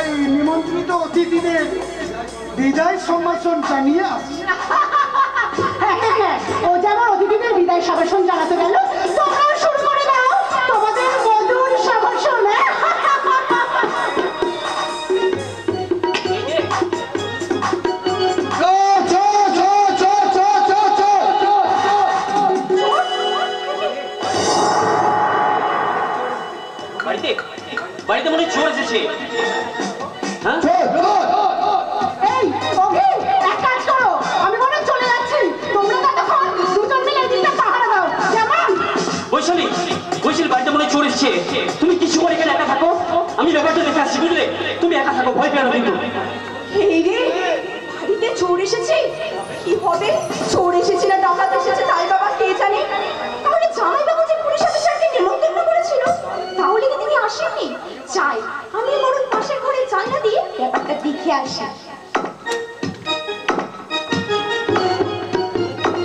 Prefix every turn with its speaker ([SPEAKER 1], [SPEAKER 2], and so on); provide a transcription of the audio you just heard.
[SPEAKER 1] তাই নিমন্ত্রিত অতিথিদের বিদায় সম্ভাষণ জানিয়ে আসছি।
[SPEAKER 2] ও যেমন অতিথিদের বিদায় সম্ভাষণ জানাতে গেল, তোমরাও শুরু করে দাও তোমাদের মধুর সম্ভাষণ।
[SPEAKER 3] বাড়িতে মনে চোর এসেছে।
[SPEAKER 2] এই ওকে, এক কাজ করো, আমি মনে চলে যাচ্ছি, তোমরা ততক্ষণ দুজন মিলে এদিকটা পাহারা দাও। যেমন
[SPEAKER 3] বৈশালী, বৈশালী বাড়িতে মনে চোর এসেছে, তুমি কিছু করে এখানে একা থাকো, আমি ব্যাপারটা দেখে আসছি, বুঝলে? তুমি একা থাকো, ভয় পেও না কিন্তু।
[SPEAKER 4] এই রে, বাড়িতে চোর এসেছে, কি হবে? চোর এসেছে না ডাকাত এসেছে তাই বাবা কে জানে। তাহলে জামাই বাবু যে পুলিশ অফিসারকে নিমন্ত্রণ করেছিল, তাহলে কি তিনি আসেননি? যাই, আমি বরং পাশের ঘরে জানলা দিয়ে ব্যাপারটা দেখে আসি।